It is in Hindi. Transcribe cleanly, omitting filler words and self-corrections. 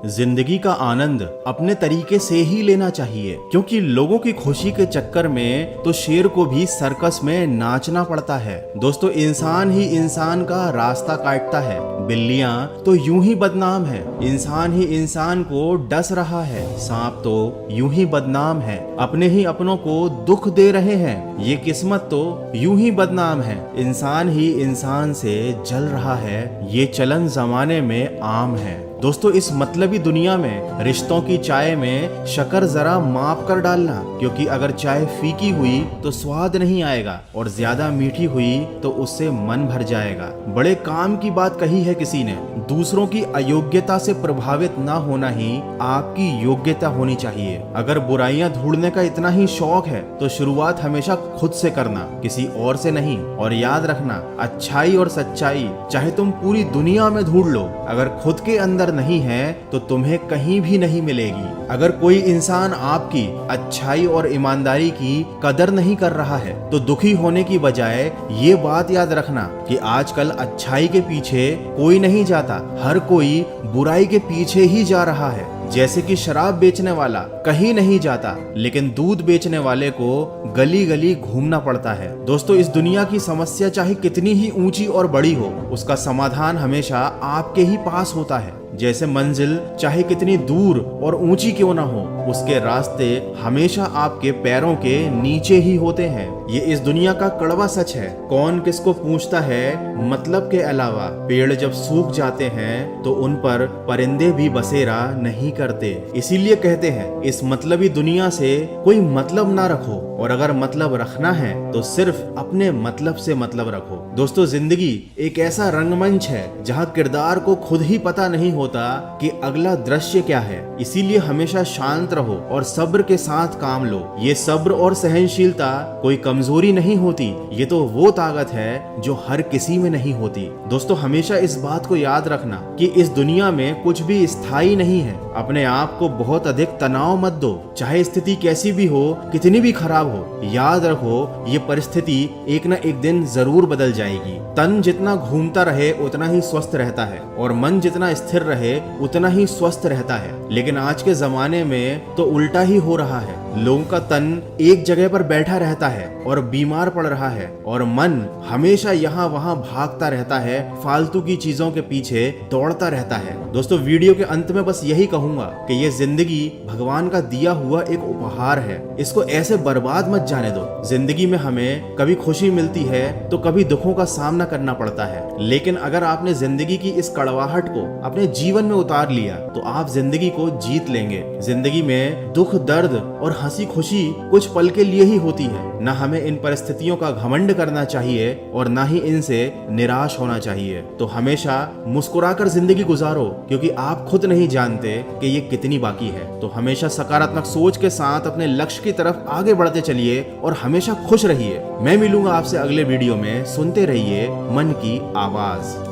जिंदगी का आनंद अपने तरीके से ही लेना चाहिए, क्योंकि लोगों की खुशी के चक्कर में तो शेर को भी सर्कस में नाचना पड़ता है। दोस्तों, इंसान ही इंसान का रास्ता काटता है, बिल्लियां तो यूं ही बदनाम है, इंसान ही इंसान को डस रहा है, सांप तो यूं ही बदनाम है, अपने ही अपनों को दुख दे रहे हैं, ये किस्मत तो यूं ही बदनाम है, इंसान ही इंसान से जल रहा है, ये चलन जमाने में आम है। दोस्तों, इस मतलबी दुनिया में रिश्तों की चाय में शक्कर जरा माप कर डालना, क्योंकि अगर चाय फीकी हुई तो स्वाद नहीं आएगा और ज्यादा मीठी हुई तो उससे मन भर जाएगा। बड़े काम की बात कही है किसी ने, दूसरों की अयोग्यता से प्रभावित ना होना ही आपकी योग्यता होनी चाहिए। अगर बुराइयां ढूंढने का इतना ही शौक है तो शुरुआत हमेशा खुद से करना, किसी और से नहीं। और याद रखना, अच्छाई और सच्चाई चाहे तुम पूरी दुनिया में ढूंढ लो, अगर खुद के अंदर नहीं है तो तुम्हें कहीं भी नहीं मिलेगी। अगर कोई इंसान आपकी अच्छाई और ईमानदारी की कदर नहीं कर रहा है तो दुखी होने की बजाय ये बात याद रखना कि आजकल अच्छाई के पीछे कोई नहीं जाता, हर कोई बुराई के पीछे ही जा रहा है। जैसे कि शराब बेचने वाला कहीं नहीं जाता, लेकिन दूध बेचने वाले को गली गली घूमना पड़ता है। दोस्तों, इस दुनिया की समस्या चाहे कितनी ही ऊंची और बड़ी हो, उसका समाधान हमेशा आपके ही पास होता है। जैसे मंजिल चाहे कितनी दूर और ऊंची क्यों ना हो, उसके रास्ते हमेशा आपके पैरों के नीचे ही होते हैं। ये इस दुनिया का कड़वा सच है। कौन किसको पूछता है मतलब के अलावा? पेड़ जब सूख जाते हैं तो उन पर परिंदे भी बसेरा नहीं करते। इसीलिए कहते हैं, इस मतलबी दुनिया से कोई मतलब ना रखो, और अगर मतलब रखना है तो सिर्फ अपने मतलब से मतलब रखो। दोस्तों, जिंदगी एक ऐसा रंगमंच है जहाँ किरदार को खुद ही पता नहीं होता कि अगला दृश्य क्या है। इसीलिए हमेशा शांत रहो और सब्र के साथ काम लो। ये सब्र और सहनशीलता कोई कमजोरी नहीं होती, ये तो वो ताकत है जो हर किसी में नहीं होती। दोस्तों, हमेशा इस बात को याद रखना कि इस दुनिया में कुछ भी स्थायी नहीं है। अपने आप को बहुत अधिक तनाव मत दो, चाहे स्थिति कैसी भी हो, कितनी भी खराब हो। याद रखो, ये परिस्थिति एक न एक दिन जरूर बदल जाएगी। तन जितना घूमता रहे उतना ही स्वस्थ रहता है, और मन जितना स्थिर रहे उतना ही स्वस्थ रहता है। लेकिन आज के जमाने में तो उल्टा ही हो रहा है। लोगों का तन एक जगह पर बैठा रहता है और बीमार पड़ रहा है, और मन हमेशा यहाँ वहाँ भागता रहता है, फालतू की चीजों के पीछे दौड़ता रहता है। दोस्तों, वीडियो के अंत में बस यही कहूंगा कि ये जिंदगी भगवान का दिया हुआ एक उपहार है, इसको ऐसे बर्बाद मत जाने दो। जिंदगी में हमें कभी खुशी मिलती है तो कभी दुखों का सामना करना पड़ता है, लेकिन अगर आपने जिंदगी की इस कड़वाहट को अपने जीवन में उतार लिया तो आप जिंदगी को जीत लेंगे। जिंदगी में दुख, दर्द और हंसी खुशी कुछ पल के लिए ही होती है। ना हमें इन परिस्थितियों का घमंड करना चाहिए और ना ही इनसे निराश होना चाहिए। तो हमेशा मुस्कुराकर जिंदगी गुजारो, क्योंकि आप खुद नहीं जानते कि ये कितनी बाकी है। तो हमेशा सकारात्मक सोच के साथ अपने लक्ष्य की तरफ आगे बढ़ते चलिए और हमेशा खुश रहिए। मैं मिलूंगा आपसे अगले वीडियो में। सुनते रहिए मन की आवाज।